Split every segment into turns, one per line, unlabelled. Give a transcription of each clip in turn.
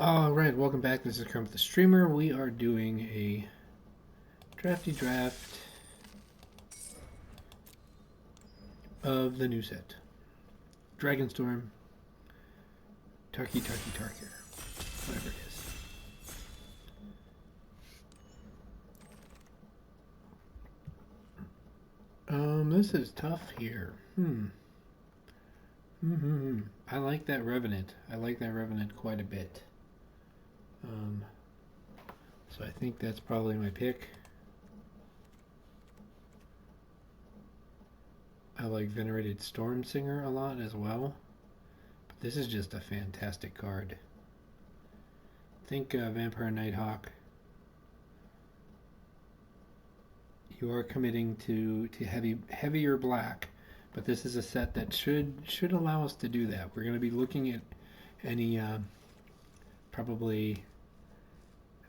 Alright, welcome back. This is Kermit the Streamer. We are doing a drafty draft of the new set. Dragonstorm, Tarkir, whatever it is. This is tough here. I like that Revenant. I like that Revenant quite a bit. So I think that's probably my pick. I like Venerated Stormsinger a lot as well. But this is just a fantastic card. Think Vampire Nighthawk. You are committing to heavier black, but this is a set that should allow us to do that. We're going to be looking at any probably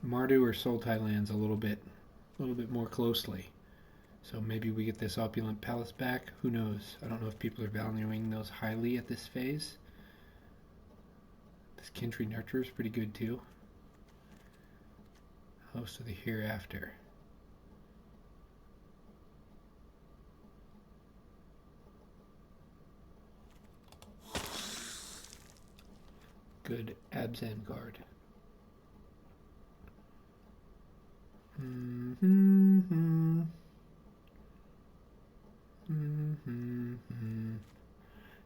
Mardu or Sultai lands a little bit more closely. So maybe we get this Opulent Palace back. Who knows? I don't know if people are valuing those highly at this phase. This Kintry Nurture is pretty good too. Host of the Hereafter. Good Abzan card.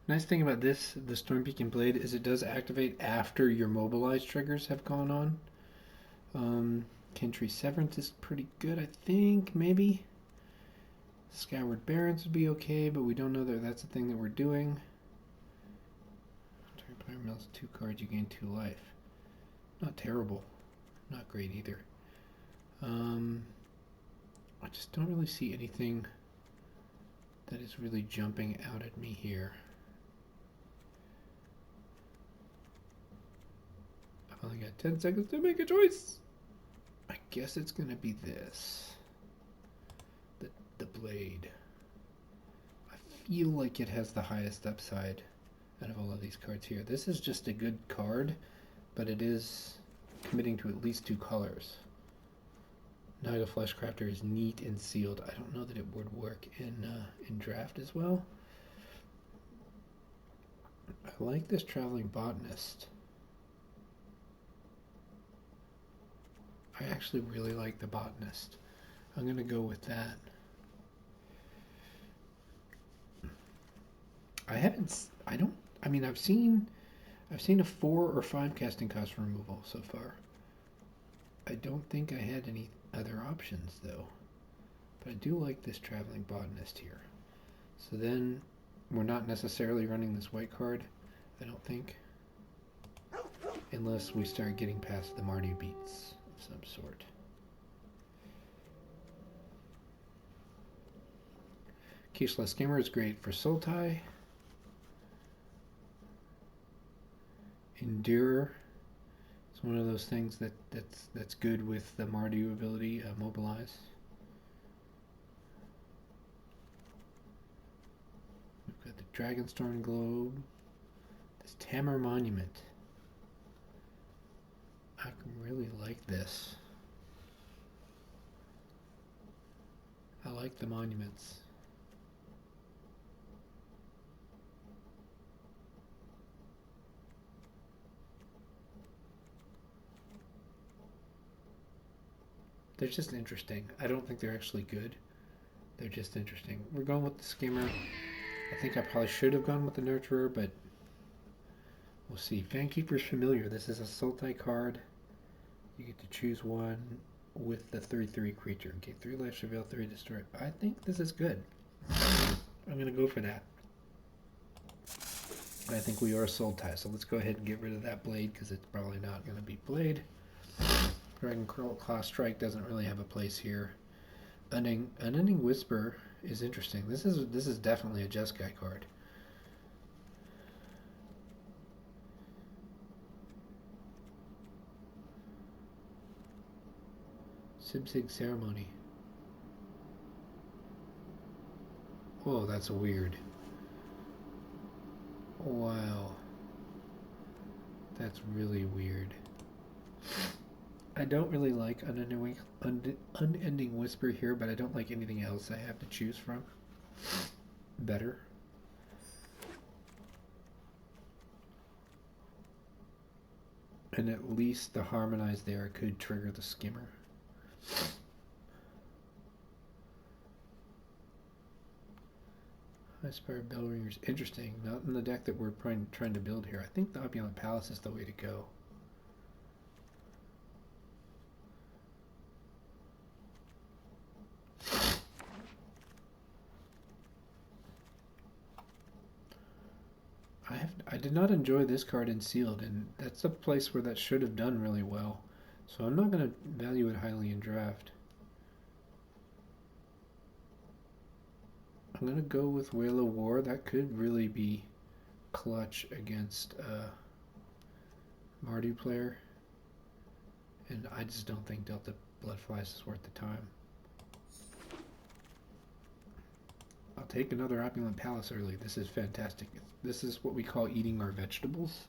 Nice thing about this, the Stormpeaking Blade, is it does activate after your mobilize triggers have gone on. Kintry Severance is pretty good, I think, maybe. Skyward Barrens would be okay, but we don't know that that's the thing that we're doing. Target player mills 2 cards, you gain 2 life. Not terrible. Not great either. I just don't really see anything that is really jumping out at me here. I've only got 10 seconds to make a choice. I guess it's going to be this. The Blade. I feel like it has the highest upside out of all of these cards here. This is just a good card, but it is committing to at least 2 colors. Naga Fleshcrafter is neat and sealed. I don't know that it would work in draft as well. I like this Traveling Botanist. I actually really like the Botanist. I'm going to go with that. I've seen a 4 or 5 casting cost removal so far. I don't think I had any other options though. But I do like this Traveling Botanist here. So then we're not necessarily running this white card, I don't think. Unless we start getting past the Mardu beats of some sort. Keishless Skimmer is great for Sultai. Endure is one of those things that's good with the Mardu ability, Mobilize. We've got the Dragonstorm Globe. This Tamar Monument. I really like this. I like the monuments. They're just interesting. I don't think they're actually good. They're just interesting. We're going with the Skimmer. I think I probably should have gone with the Nurturer, but we'll see. Fankeeper's Familiar. This is a Sultai card. You get to choose one with the 3/3 creature. Gain 3 life, surveil 3, destroy. I think this is good. I'm going to go for that. I think we are Sultai, so let's go ahead and get rid of that Blade because it's probably not going to be Blade. Dragon Claw Strike doesn't really have a place here. Unending Whisper is interesting. This is definitely a Jeskai card. Sibsig Ceremony. Whoa, that's weird. Wow. That's really weird. I don't really like Unending Whisper here, but I don't like anything else I have to choose from better. And at least the Harmonize there could trigger the Skimmer. High-Spire Bellringer's interesting. Not in the deck that we're trying to build here. I think the Opulent Palace is the way to go. I did not enjoy this card in Sealed, and that's a place where that should have done really well. So I'm not going to value it highly in Draft. I'm going to go with Whale of War. That could really be clutch against a Mardu player. And I just don't think Delta Bloodflies is worth the time. I'll take another Opulent Palace early. This is fantastic. This is what we call eating our vegetables.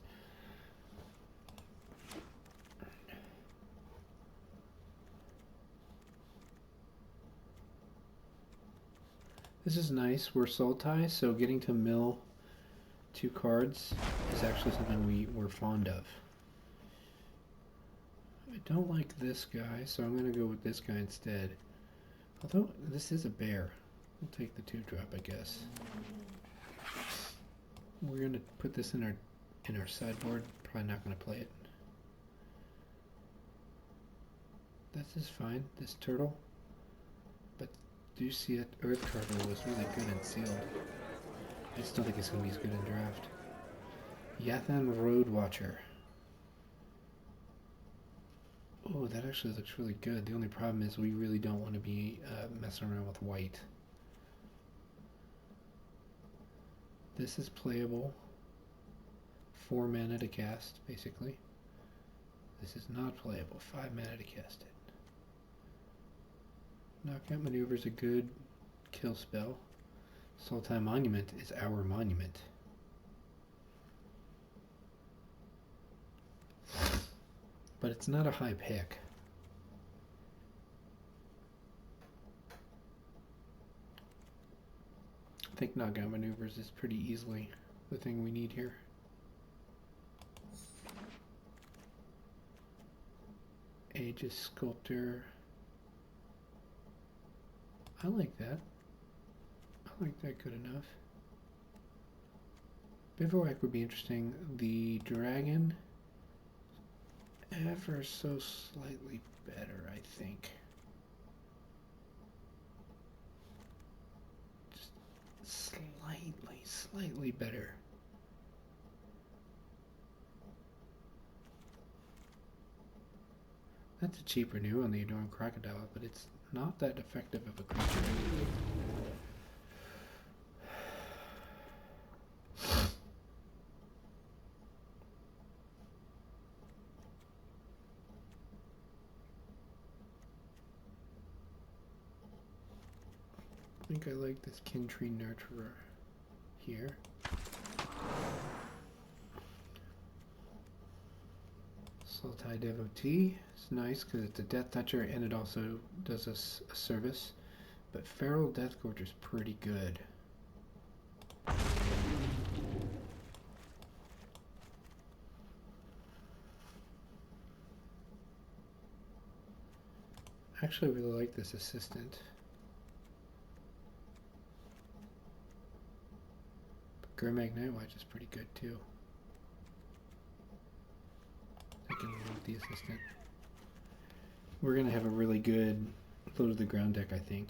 This is nice. We're Sultai, so getting to mill 2 cards is actually something we're fond of. I don't like this guy, so I'm going to go with this guy instead. Although this is a bear. We'll take the 2-drop, I guess. We're going to put this in our sideboard. Probably not going to play it. This is fine, this turtle. But do you see it? Earth Turtle was really good and Sealed. I just don't think it's going to be as good in Draft. Yathan Road Watcher. Oh, that actually looks really good. The only problem is we really don't want to be messing around with white. This is playable. 4 mana to cast, basically. This is not playable. 5 mana to cast it. Knockout Maneuver is a good kill spell. Sultai Monument is our monument. But it's not a high pick. I think Knockout Maneuvers is pretty easily the thing we need here. Aegis Sculptor. I like that. I like that good enough. Bivouac would be interesting. The Dragon, ever so slightly better, I think. Just slightly better. That's a cheaper new on the Adoran Crocodile, but it's not that effective of a creature. I think I like this Kintree Nurturer here. Sultai Devotee is nice because it's a Death Toucher and it also does us a service. But Feral Deathgorge is pretty good. I actually really like this assistant. Gurmag Nightwatch is pretty good too. I can move the assistant. We're gonna have a really good low to the ground deck, I think.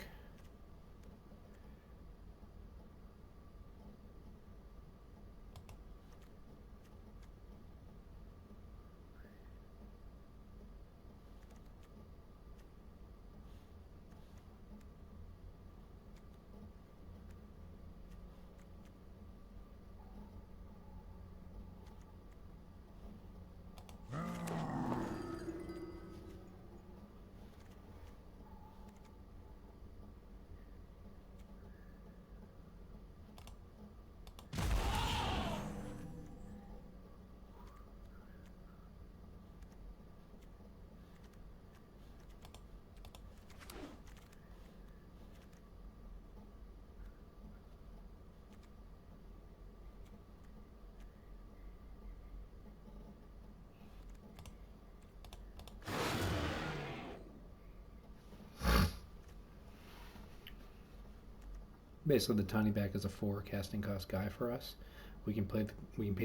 Basically, the tiny back is a 4 casting cost guy for us. We can pay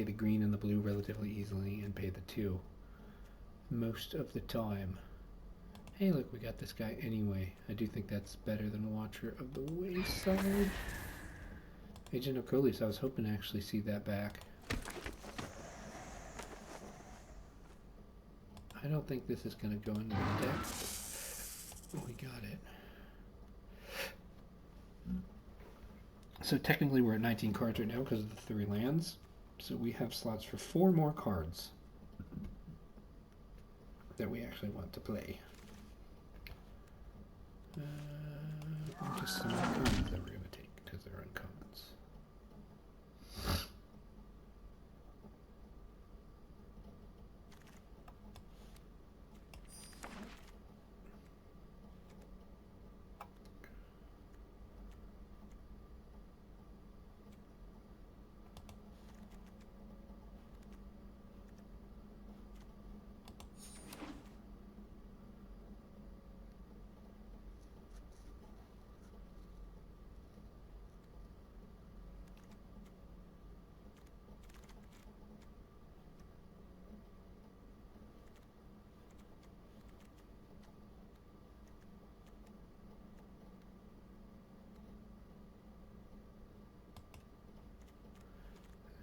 the green and the blue relatively easily and pay the 2 most of the time. Hey, look, we got this guy anyway. I do think that's better than Watcher of the Wayside. Agent Ocolis, I was hoping to actually see that back. I don't think this is going to go into the deck. Oh, we got it. So technically we're at 19 cards right now because of the 3 lands. So we have slots for 4 more cards that we actually want to play. Just some uncommons that we're going to take because they're uncommons.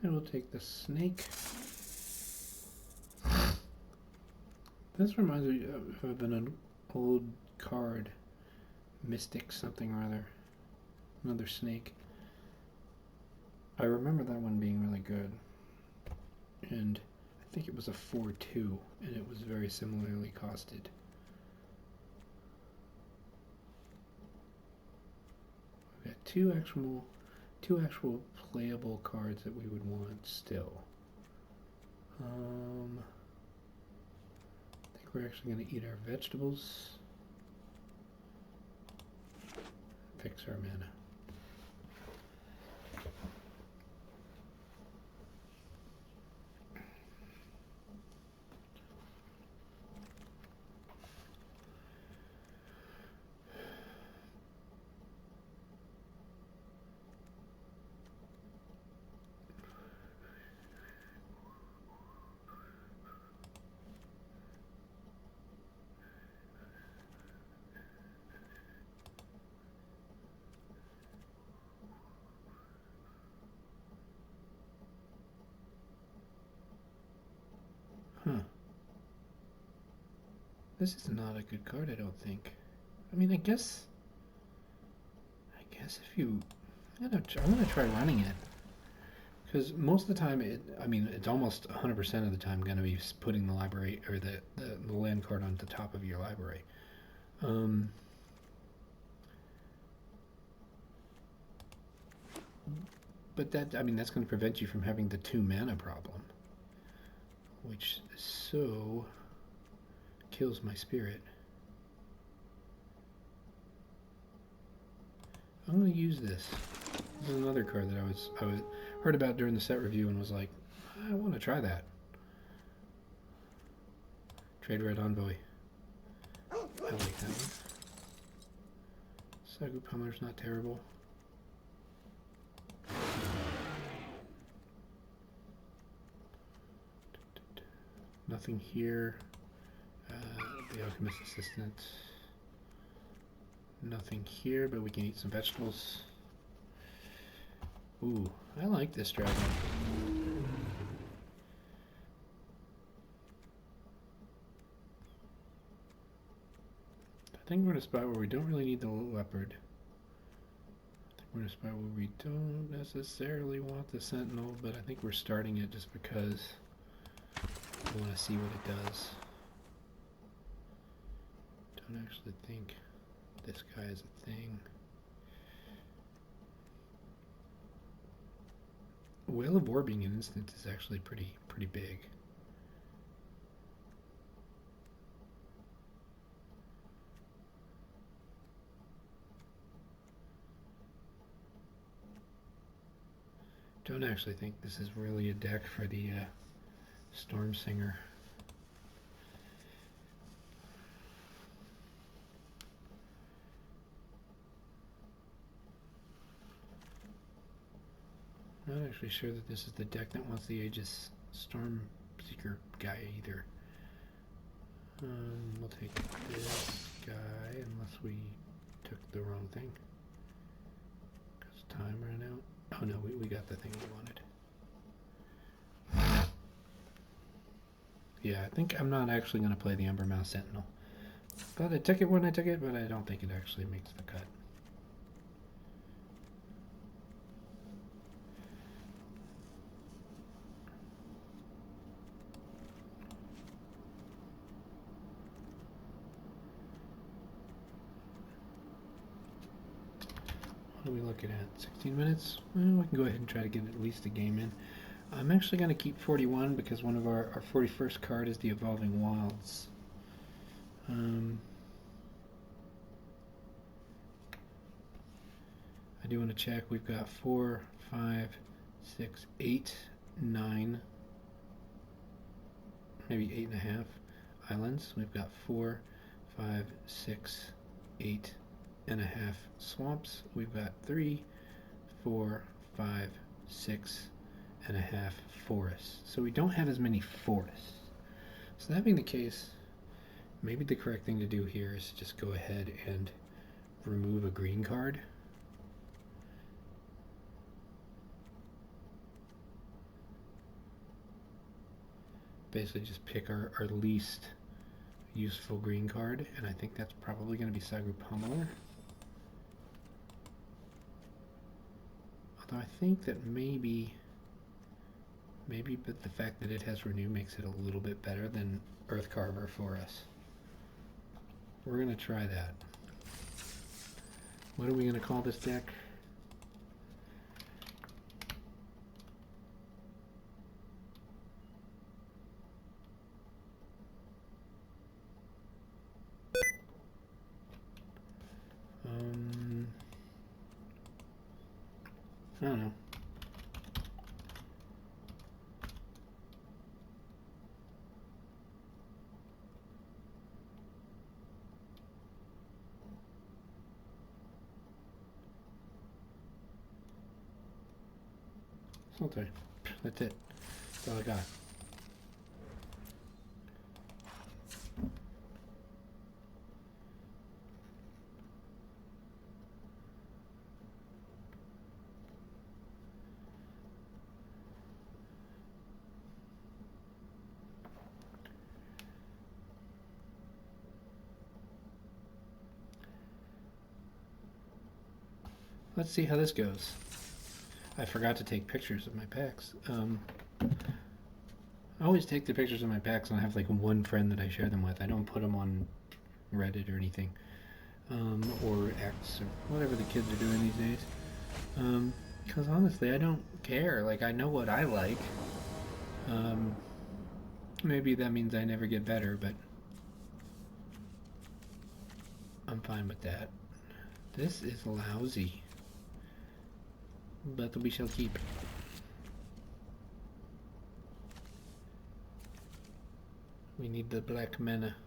And we'll take the snake. This reminds me of an old card, Mystic something or other. Another snake. I remember that one being really good. And I think it was a 4-2, and it was very similarly costed. We've got two actual playable cards that we would want still. I think we're actually going to eat our vegetables. Fix our mana. Huh. This is not a good card, I don't think. I mean, I guess if you... I'm going to try running it. Because most of the time, it's almost 100% of the time going to be putting the library, or the land card on the top of your library. But that's going to prevent you from having the 2 mana problem. Which so kills my spirit. I'm going to use this. This is another card that I heard about during the set review and was like, I want to try that. Trade Red Envoy. I like that one. Sagu Pummeler's not terrible. Nothing here. The Alchemist Assistant. Nothing here, but we can eat some vegetables. Ooh, I like this dragon. I think we're in a spot where we don't really need the leopard. I think we're in a spot where we don't necessarily want the sentinel, but I think we're starting it just because I want to see what it does. Don't actually think this guy is a thing. Whale of War being an instant is actually pretty big. Don't actually think this is really a deck for the Storm Singer. not actually sure that this is the deck that wants the Aegis Stormseeker guy either. We'll take this guy unless we took the wrong thing. Because time ran out. Oh no, we got the thing we wanted. Yeah, I think I'm not actually going to play the Umbermouse Sentinel. But I took it when I took it, but I don't think it actually makes the cut. What are we looking at? 16 minutes? Well, we can go ahead and try to get at least a game in. I'm actually going to keep 41 because one of our 41st card is the Evolving Wilds. I do want to check. We've got 4, 5, 6, 8, 9, maybe 8.5 islands. We've got 4, 5, 6, 8.5 swamps. We've got 3, 4, 5, 6.5 forests. So we don't have as many forests. So that being the case, maybe the correct thing to do here is just go ahead and remove a green card. Basically just pick our least useful green card, and I think that's probably going to be Sagru Pummeler. Although I think that maybe but the fact that it has Renew makes it a little bit better than Earth Carver for us. We're going to try that. What are we going to call this deck? I don't know. Sultai. That's it. That's all I got. Let's see how this goes. I forgot to take pictures of my packs. I always take the pictures of my packs and I have like one friend that I share them with. I don't put them on Reddit or anything. Or X or whatever the kids are doing these days. Because honestly, I don't care. Like, I know what I like. Maybe that means I never get better, but I'm fine with that. This is lousy. But we shall keep. We need the black mana.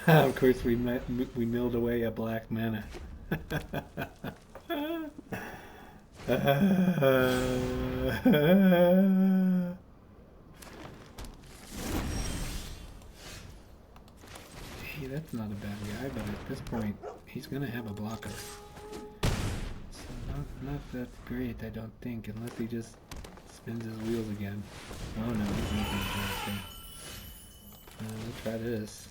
Of course, we milled away a black mana. Hey, that's not a bad guy, but at this point, he's gonna have a blocker. So not that great, I don't think, unless he just spins his wheels again. Oh no, he's making a giant thing. Let's try this.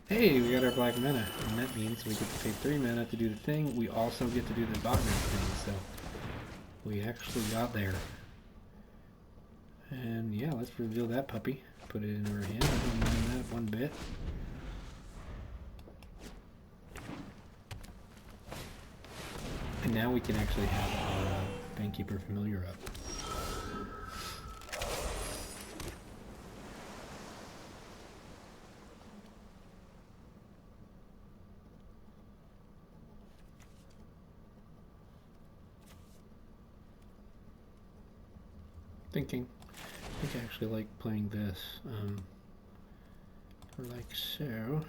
Hey, we got our black mana, and that means we get to pay 3 mana to do the thing. We also get to do the botanist thing, so we actually got there. And yeah, let's reveal that puppy. Put it in our hand. I don't mind that one bit. And now we can actually have our Bankkeeper Familiar up. Thinking. I think I actually like playing this. Like so.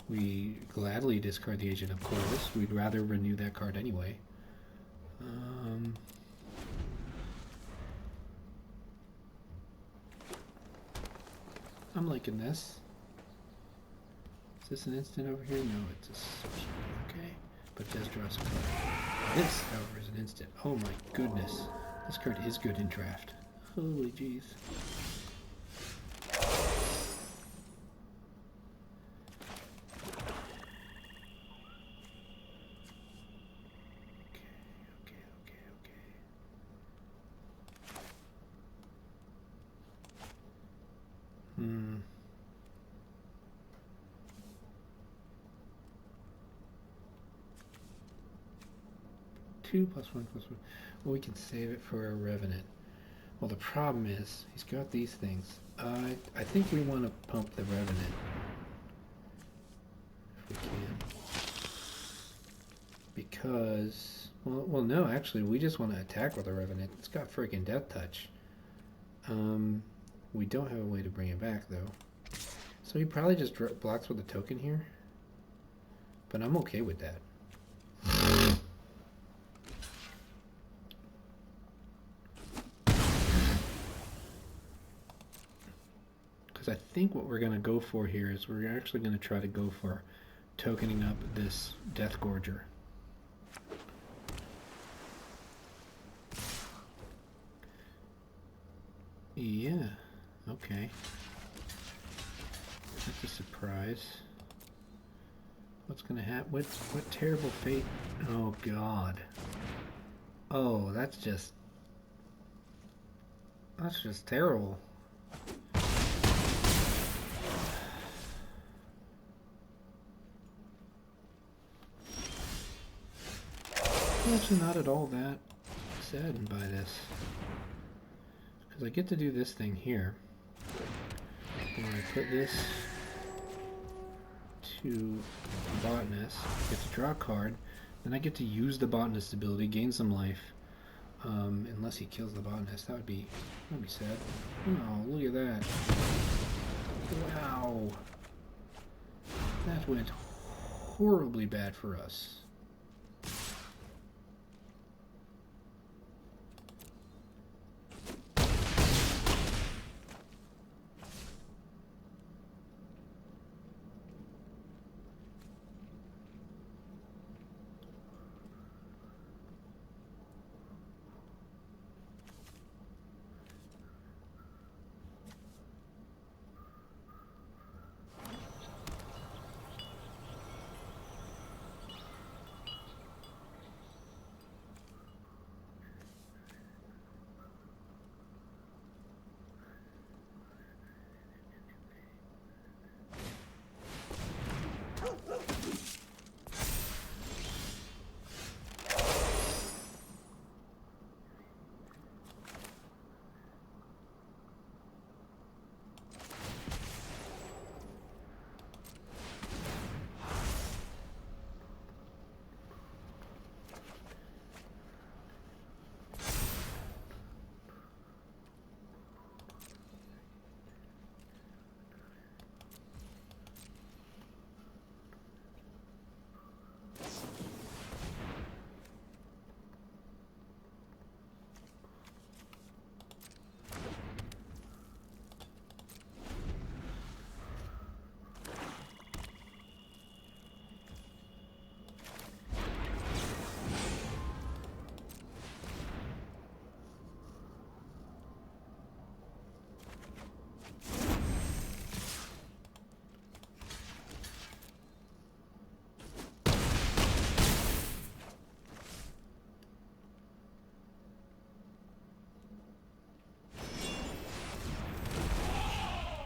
We gladly discard the Agent of Chorus. We'd rather renew that card anyway. I'm liking this. Is this an instant over here? No, it's a sorcery. Okay. But it does draw us a card. This, however, is an instant. Oh my goodness. This card is good in draft. Holy jeez. Okay. 2+1+1. Well, we can save it for a Revenant. Well, the problem is, he's got these things. I think we want to pump the Revenant. If we can. Because, well, no, actually, we just want to attack with the Revenant. It's got freaking Death Touch. We don't have a way to bring it back, though. So he probably just blocks with a token here. But I'm okay with that. I think what we're going to go for here is we're actually going to try to go for tokening up this Death Gorger. Yeah, okay. That's a surprise. What's going to happen? What terrible fate? Oh, God. Oh, that's just terrible. I'm actually not at all that saddened by this. Because I get to do this thing here. When I put this to Botanist, I get to draw a card, then I get to use the Botanist ability, gain some life. Unless he kills the Botanist, that'd be sad. Oh, look at that. Wow. That went horribly bad for us.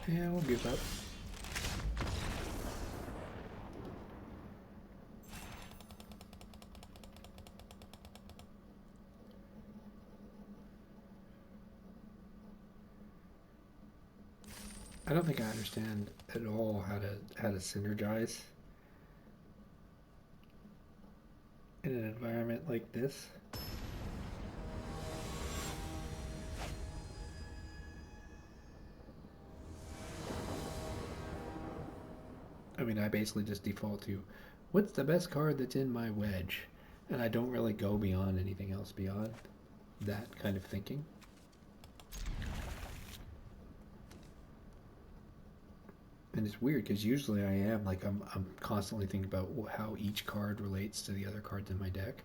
Yeah, we'll give up. I don't think I understand at all how to synergize. And in an environment like this. I mean, I basically just default to what's the best card that's in my wedge, and I don't really go beyond anything else beyond that kind of thinking. And it's weird because usually I am like I'm constantly thinking about how each card relates to the other cards in my deck.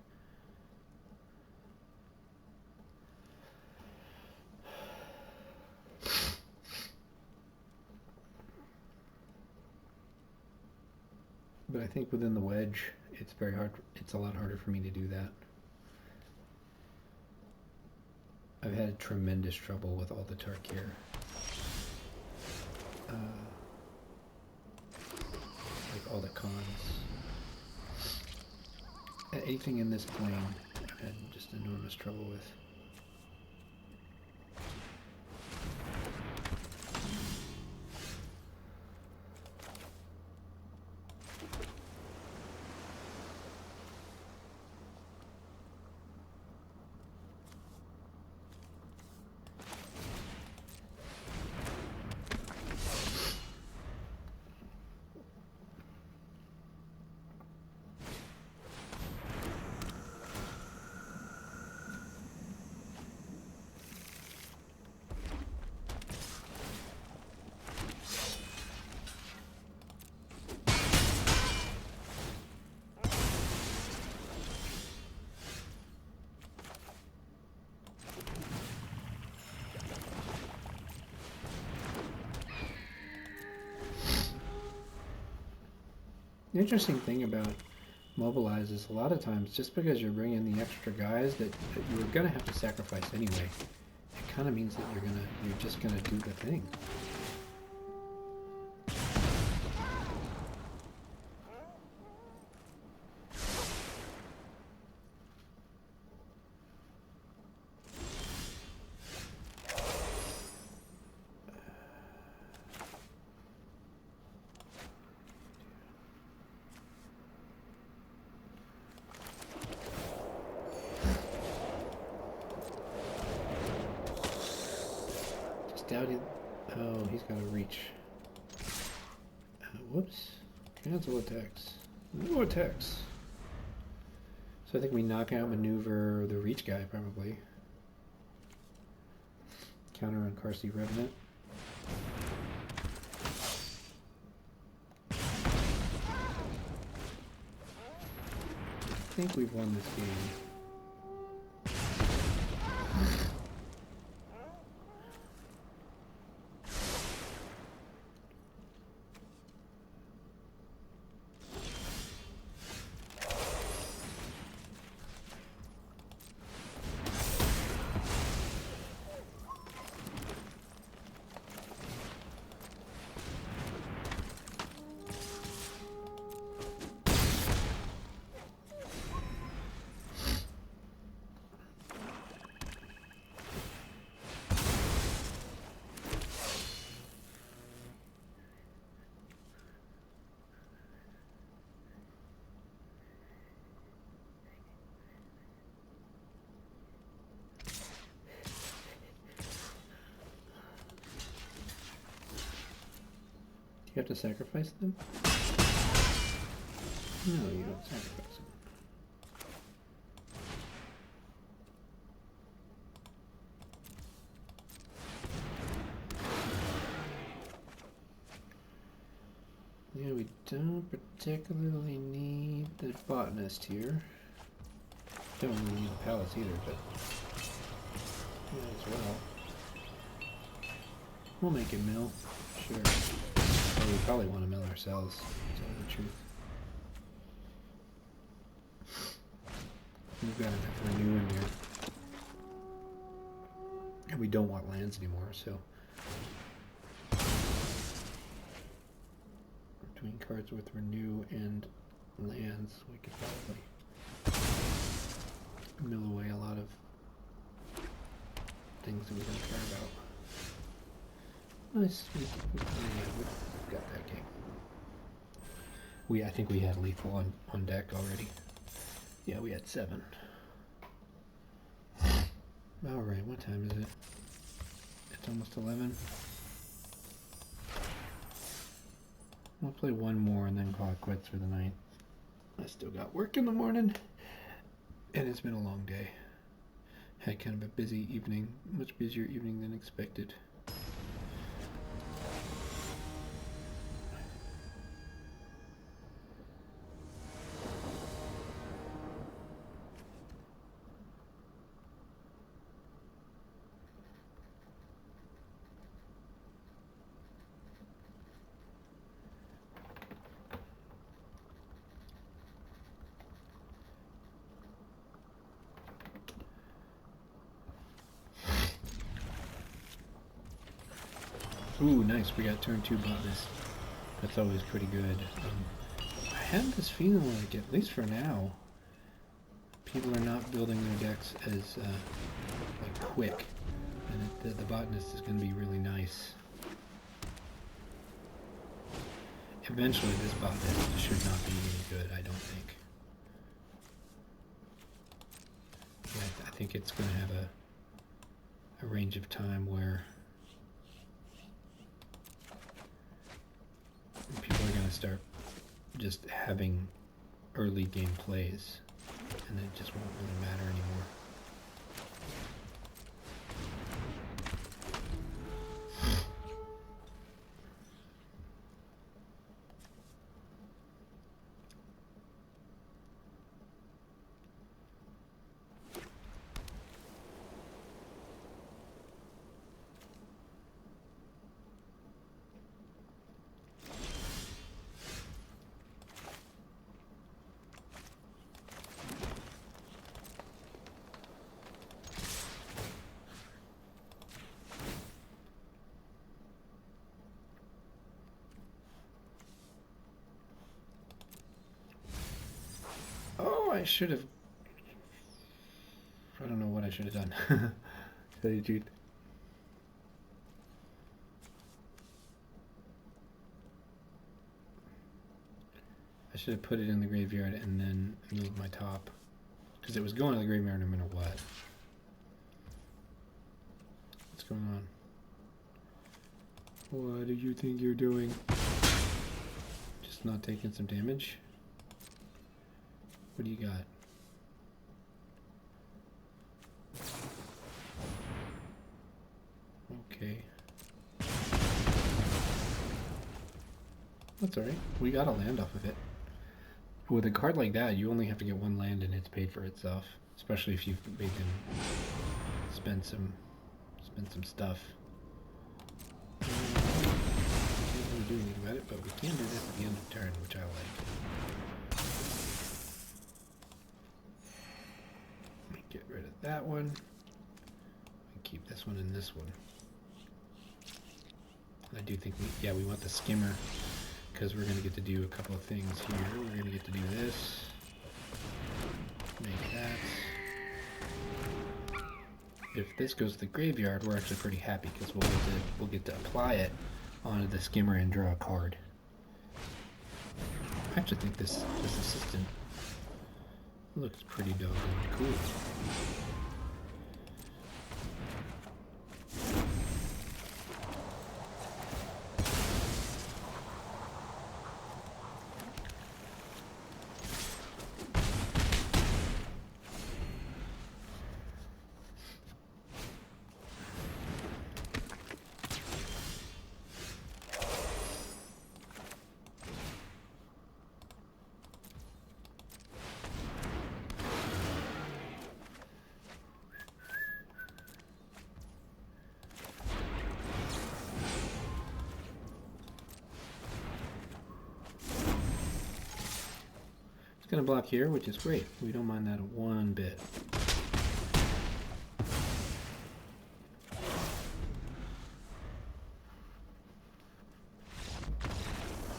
But I think within the wedge, it's very hard. It's a lot harder for me to do that. I've had tremendous trouble with all the Tarkir. Like all the cons. Anything in this plane, I've had just enormous trouble with. The interesting thing about Mobilize is a lot of times, just because you're bringing the extra guys that you're gonna have to sacrifice anyway, it kind of means that you're just gonna do the thing. Doubted. Oh, he's got to reach. Whoops. Cancel attacks. No attacks. So I think we knock out maneuver the reach guy probably. Counter on Carsey Revenant. I think we've won this game. You have to sacrifice them? No, you don't sacrifice them. Yeah, we don't particularly need the botanist here. Don't really need the palace either, but might as well. We'll make it mill, sure. Or we probably want to mill ourselves, to tell the truth. We've got enough renew in here. And we don't want lands anymore, so. Between cards with renew and lands, we could probably mill away a lot of things that we don't care about. Nice. We've got that game. I think we had lethal on deck already. Yeah, we had 7. Alright, what time is it? It's almost 11. We'll play one more and then call it quits for the night. I still got work in the morning, and it's been a long day. Had kind of a busy evening, much busier evening than expected. Ooh, nice. We got turn 2 botanist. That's always pretty good. I have this feeling like, at least for now, people are not building their decks as like quick, and the botanist is going to be really nice. Eventually, this botanist should not be really good, I don't think. Yeah, I think it's going to have a range of time where people are going to start just having early game plays, and it just won't really matter anymore. I should have. I don't know what I should have done. Tell you the truth. I should have put it in the graveyard and then moved my top, because it was going to the graveyard no matter what. What's going on? What do you think you're doing? Just not taking some damage? What do you got? Okay. That's alright. We got a land off of it. With a card like that, you only have to get one land and it's paid for itself. Especially if you've made them spend some stuff. Can't really do anything about it, but we can do this at the end of turn, which I like. Get rid of that one and keep this one and this one. I do think we want the skimmer, because we're going to get to do a couple of things here. We're going to get to do this, make that. If this goes to the graveyard, we're actually pretty happy, because we'll get to apply it onto the skimmer and draw a card. I actually think this assistant looks pretty doggone cool. It's going to block here, which is great. We don't mind that one bit.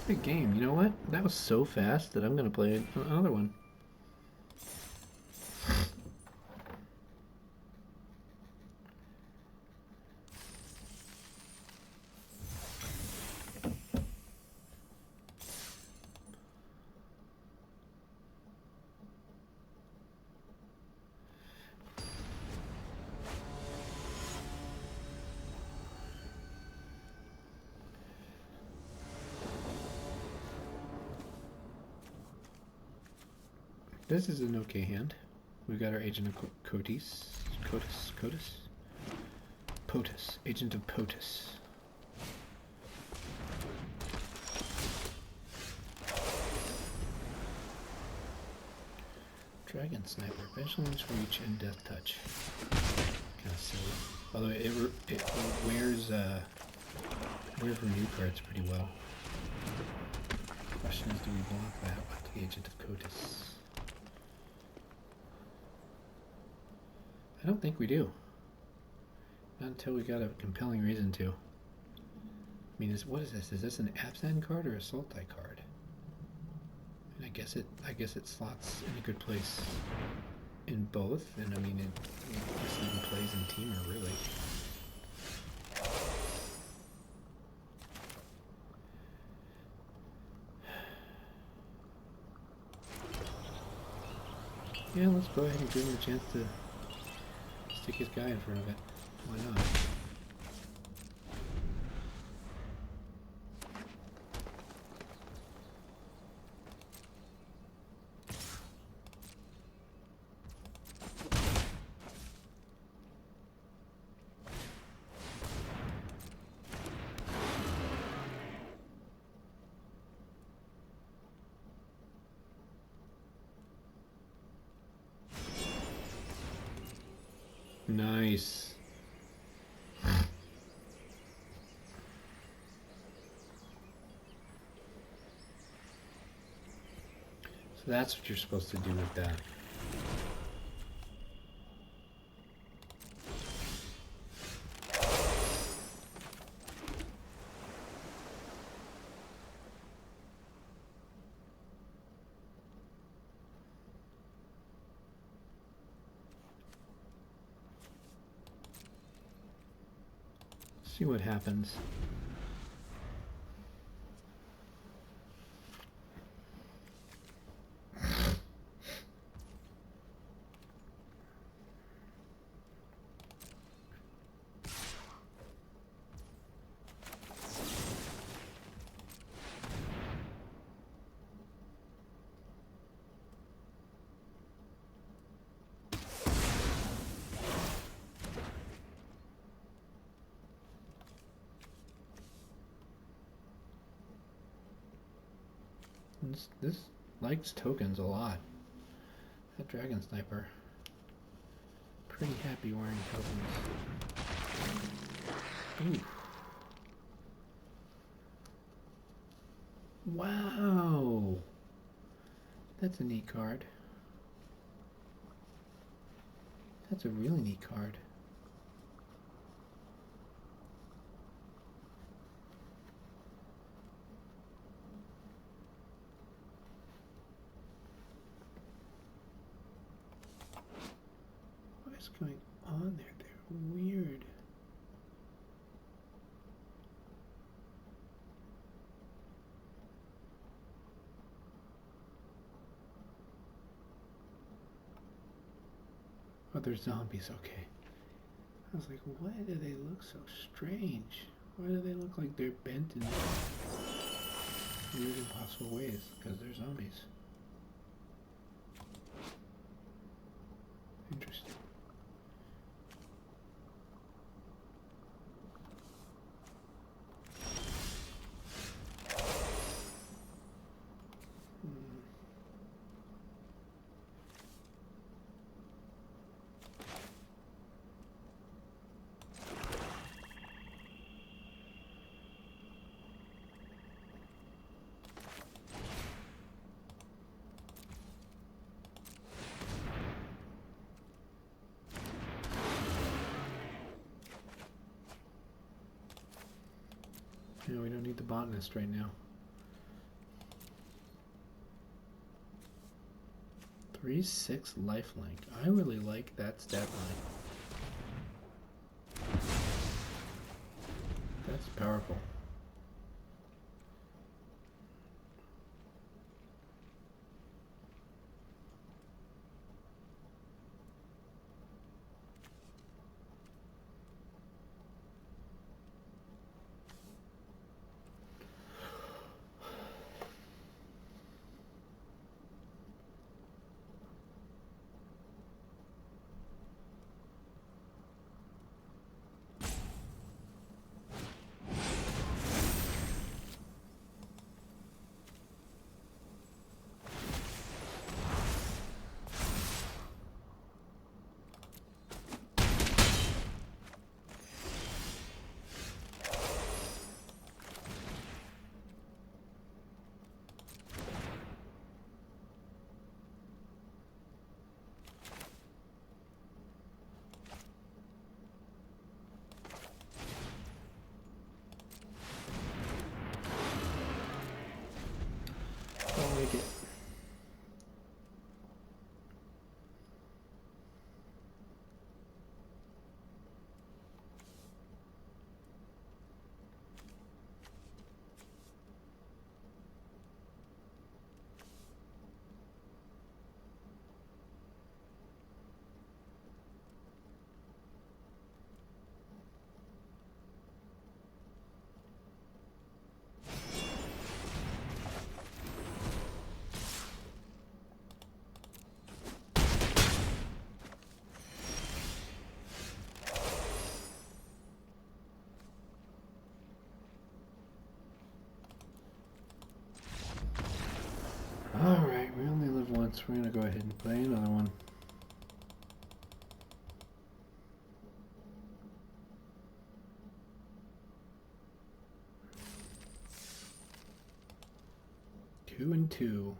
Good game. You know what? That was so fast that I'm going to play another one. This is an okay hand. We've got our Agent of POTUS. Agent of POTUS. Dragon Sniper. Vigilance, Reach, and Death Touch. Kind of silly. Although it wears renew cards pretty well. Question is, do we block that with the Agent of POTUS? I don't think we do. Not until we got a compelling reason to. I mean, what is this? Is this an Abzan card or a Sultai card? And I guess it slots in a good place in both. And I mean, it just even plays in Teamer, really. Yeah, let's go ahead and give him a chance to stick his guy in front of it. Why not? Nice. So that's what you're supposed to do with that. See what happens. This likes tokens a lot. That Dragon Sniper. Pretty happy wearing tokens. Ooh. Wow! That's a neat card. That's a really neat card. What's going on there? They're weird. Oh, they're zombies, okay. I was like, why do they look so strange? Why do they look like they're bent in weird, impossible ways? Because they're zombies. Interesting. Yeah, we don't need the botanist right now. 3/6 lifelink. I really like that stat line. That's powerful. once. We're gonna go ahead and play another one. Two and two.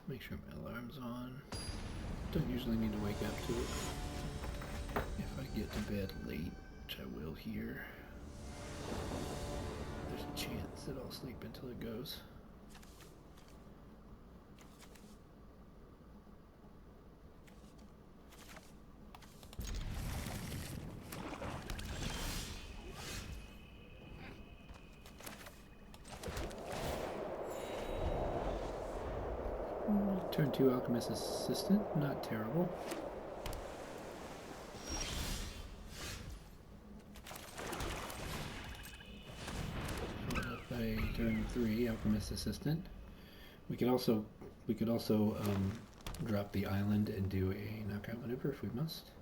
Make sure my alarm's on. Don't usually need to wake up to it. If I get to bed late, which I will here, there's a chance that I'll sleep until it goes. Turn 2 Alchemist Assistant, not terrible. Followed up by turn 3 Alchemist Assistant. We could also drop the island and do a knockout maneuver if we must.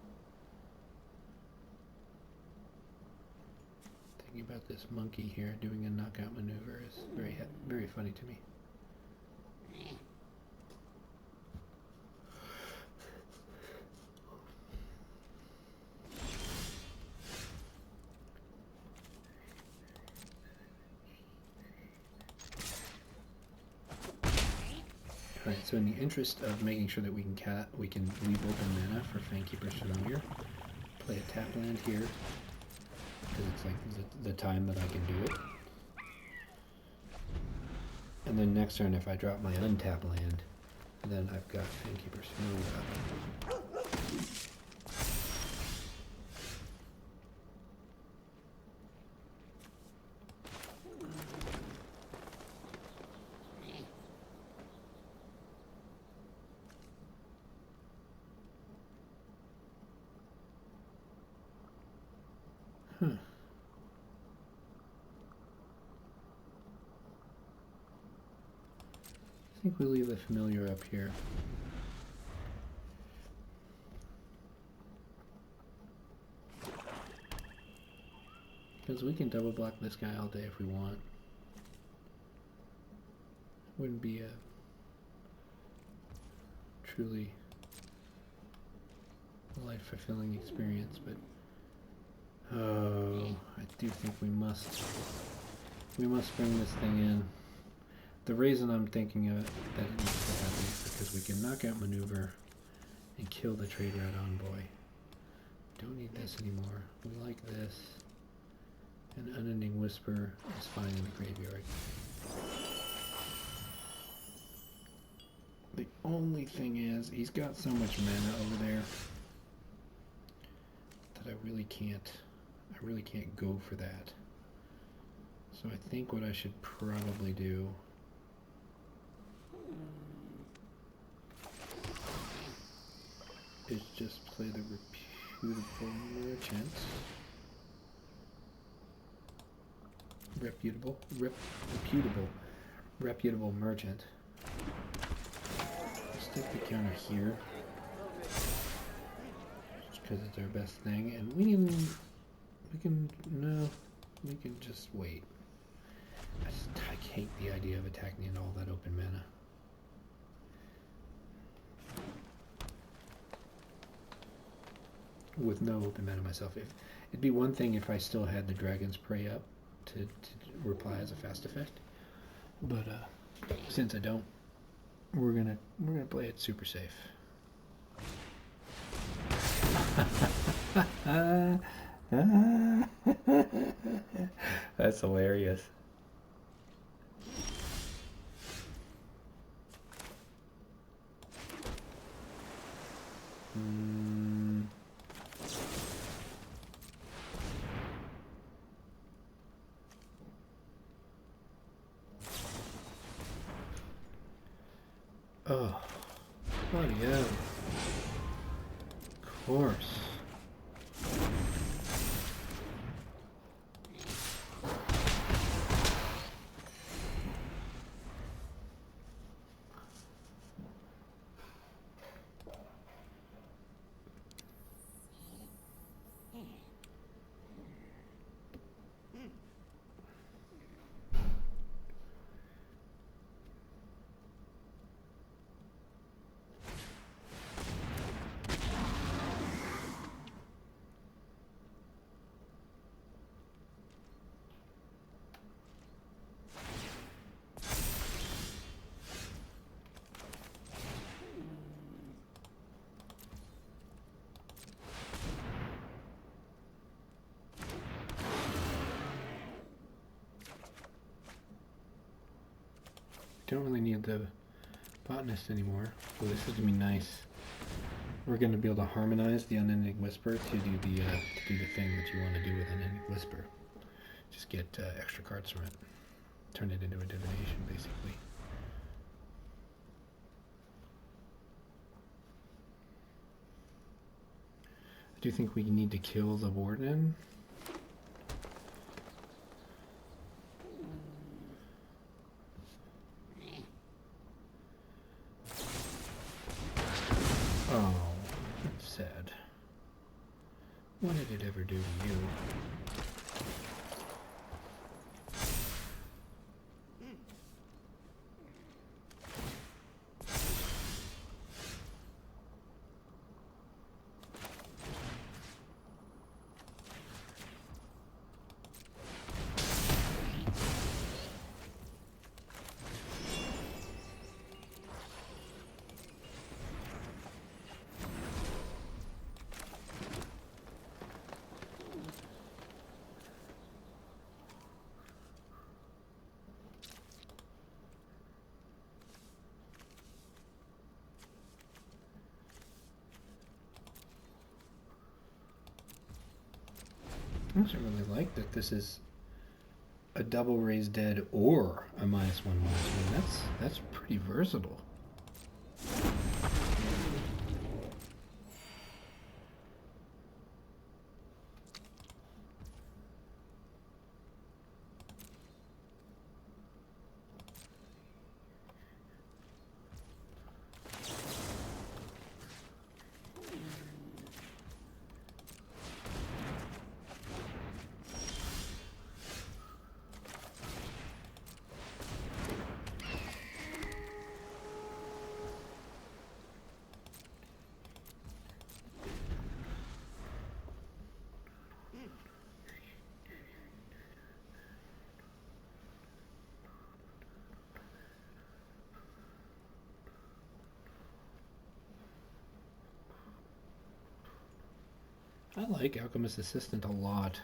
Thinking about this monkey here doing a knockout maneuver is very funny to me. Alright, so in the interest of making sure that we can leave open mana for Fangkeeper's Familiar, play a tap land here, because it's like the time that I can do it. And then next turn, if I drop my untap land, then I've got Fangkeeper's Familiar up. I think we'll leave the Familiar up here. Because we can double block this guy all day if we want. Wouldn't be a truly life-fulfilling experience, but oh, I do think we must bring this thing in. The reason I'm thinking of it, that it needs to happen is because we can knockout maneuver and kill the Trade Route Envoy. Don't need this anymore. We like this. An Unending Whisper is fine in the graveyard. The only thing is, he's got so much mana over there that I really can't go for that. So I think what I should probably do is just play the Reputable Merchant. Reputable Merchant. Stick the counter here, just because it's our best thing, and we can just wait. I hate the idea of attacking into all that open mana. With no open mana myself. It'd be one thing if I still had the Dragon's Prey up to reply as a fast effect, but since I don't, we're gonna play it super safe. That's hilarious. Oh, bloody hell. Of course. Don't really need the botanist anymore. So this is gonna be nice. We're gonna be able to harmonize the unending whisper to do the thing that you want to do with unending whisper. Just get extra cards from it. Turn it into a divination, basically. I do think we need to kill the warden. Oh, that's sad. What did it ever do to you? I actually really like that this is a double raise dead or a -1/-1. That's pretty versatile. I like Alchemist Assistant a lot.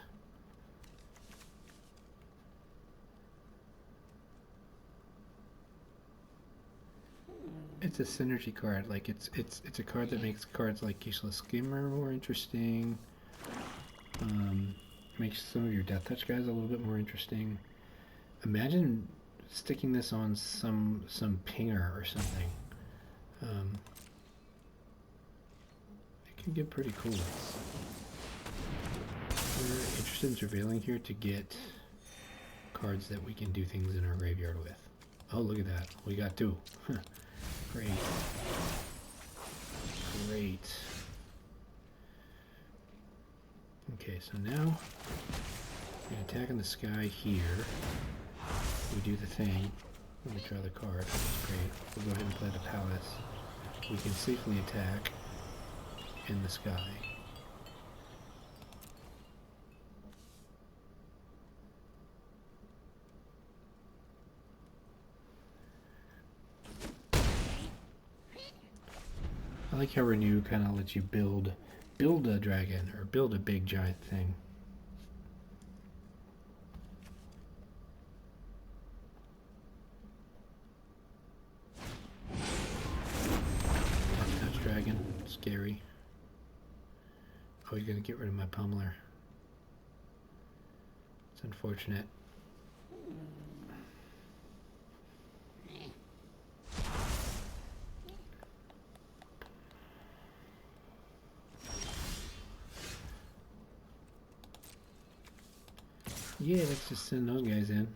It's a synergy card. Like it's a card that makes cards like Keishless Skimmer more interesting. Makes some of your Death Touch guys a little bit more interesting. Imagine sticking this on some pinger or something. It can get pretty cool. We're interested in surveilling here to get cards that we can do things in our graveyard with. Oh, look at that. We got 2. Great. Great. Okay, so now we attack in the sky here. We do the thing. We draw the card, which is great. We'll go ahead and play the palace. We can safely attack in the sky. I like how Renew kind of lets you build a dragon or build a big giant thing. Touch dragon, scary. Oh, you're gonna get rid of my pummeler. It's unfortunate. Yeah, let's just send those guys in.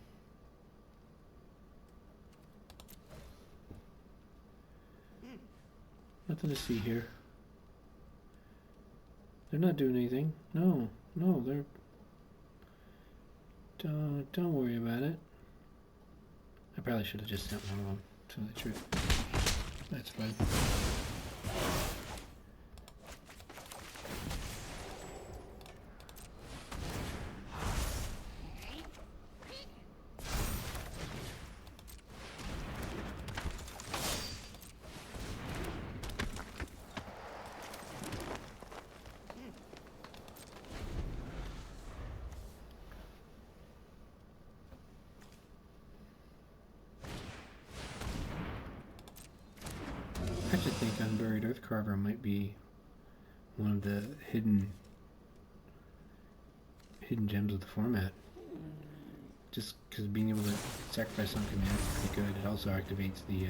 Nothing to see here. They're not doing anything. No, no, they're... Don't worry about it. I probably should have just sent one of them, to tell the truth. That's fine. I actually think Unburied Earth Carver might be one of the hidden gems of the format. Just because being able to sacrifice on command is pretty good. It also activates the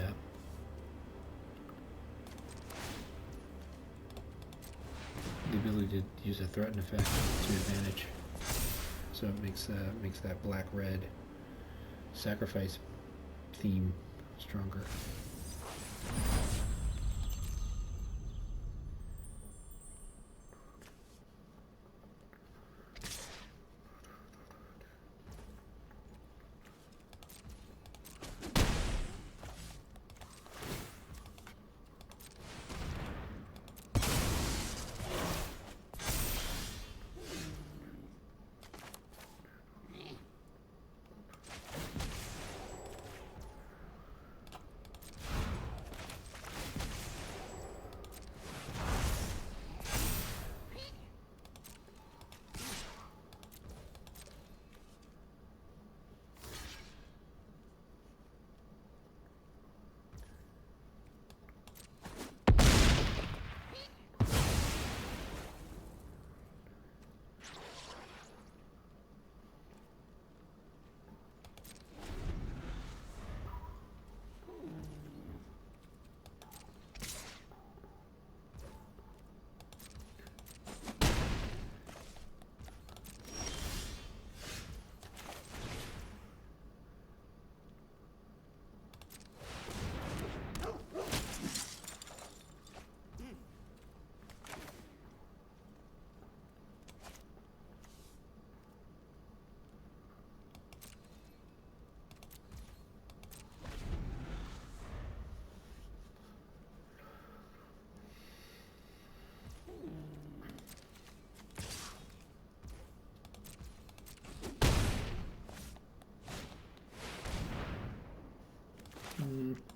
ability to use a threaten effect to advantage. So it makes that black-red sacrifice theme stronger.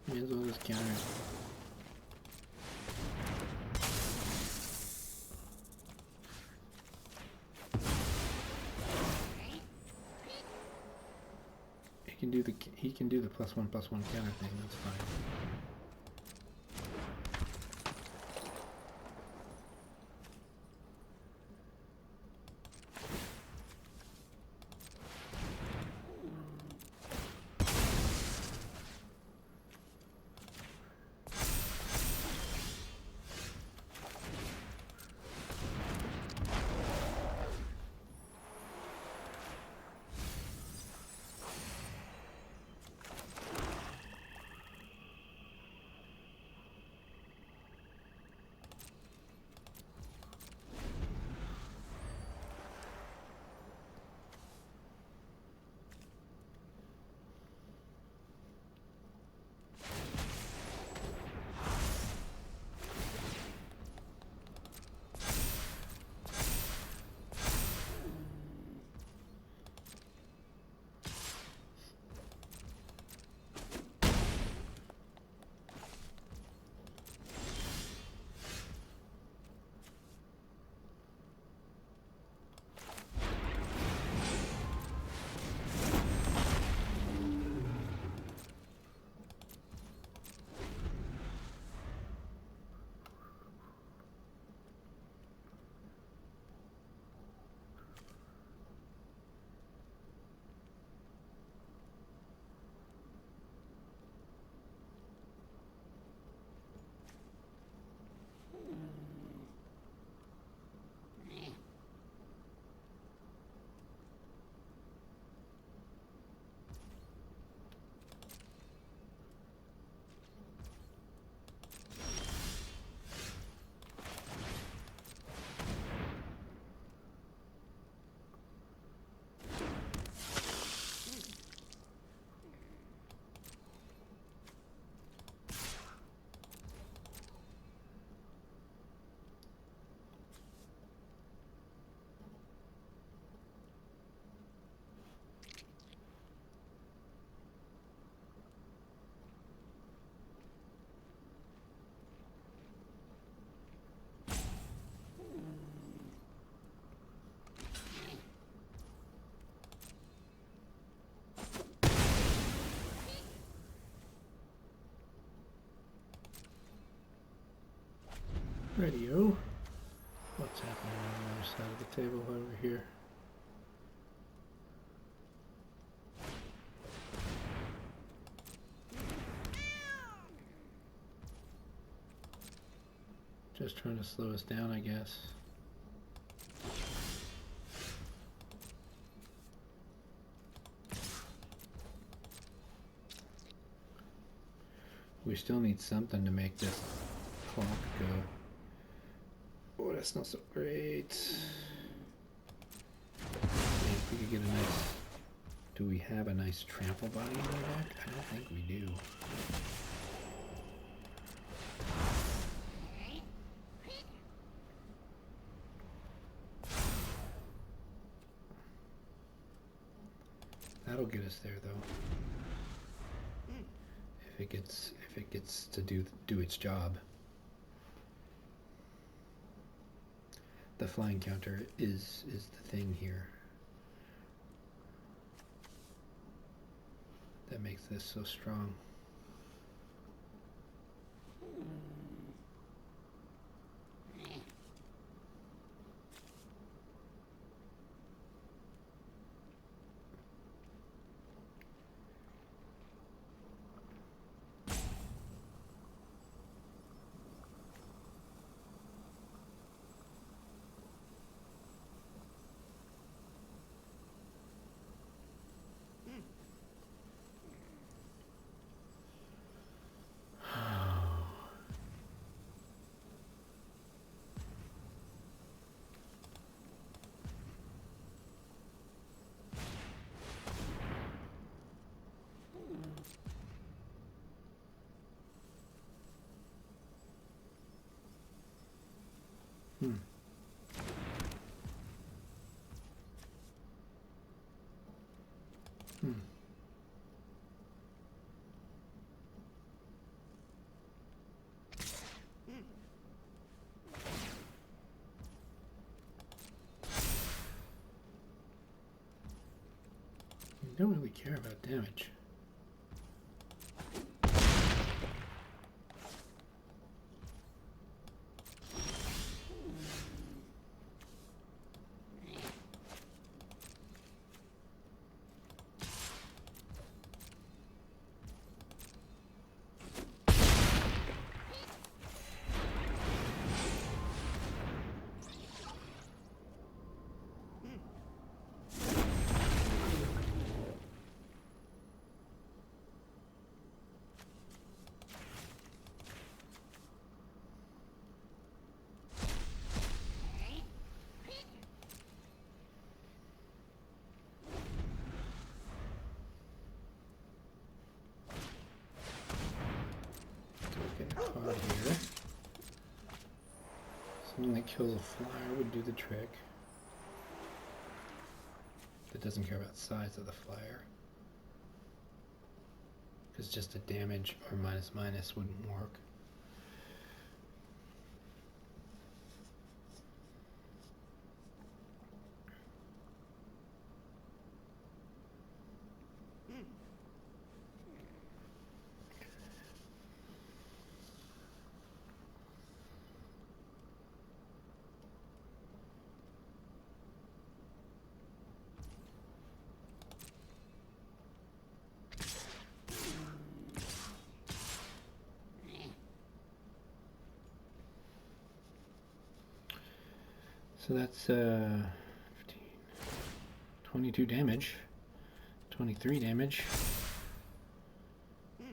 May as well just counter it. He can do the +1/+1 counter thing. That's fine. Radio. What's happening on the other side of the table over here? Just trying to slow us down, I guess. We still need something to make this clock go. Oh, that's not so great. If we could get a nice... Do we have a nice trample body in our deck? I don't think we do. That'll get us there, though. If it gets to do its job. The flying counter is the thing here that makes this so strong. Hmm. Hmm. You don't really care about damage. Card here. Something that kills a flyer would do the trick. That doesn't care about the size of the flyer. Because just a damage or minus wouldn't work. So that's 15, 22 damage, 23 damage. May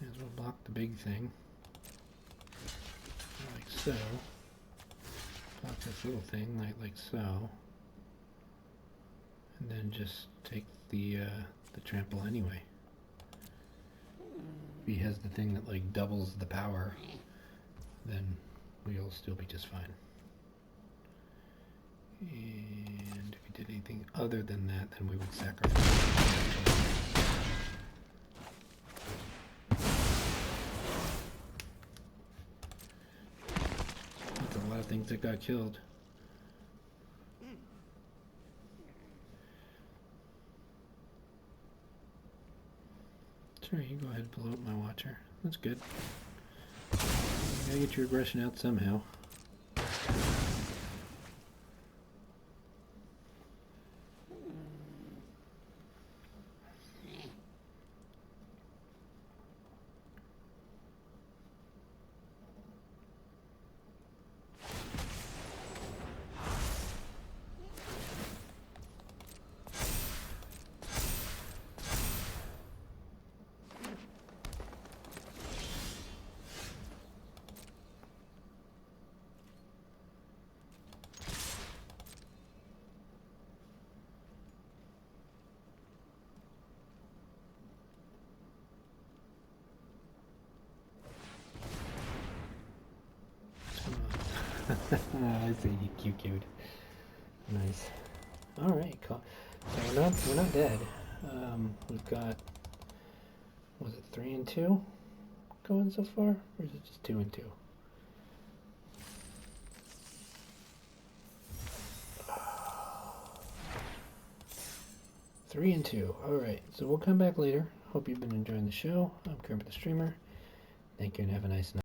as well block the big thing, like so. Block this little thing, like so. And then just take the trample anyway. If he has the thing that like doubles the power, then we'll still be just fine. And if we did anything other than that, then we would sacrifice. That's a lot of things that got killed. Sure, you go ahead and blow up my watcher. That's good. Gotta get your aggression out somehow. I see, you cute. Nice. All right, cool. So we're not dead. We've got, was it 3 and 2 going so far, or is it just 2 and 2? Three and 2. All right, so we'll come back later. Hope you've been enjoying the show. I'm Kermit the Streamer. Thank you and have a nice night.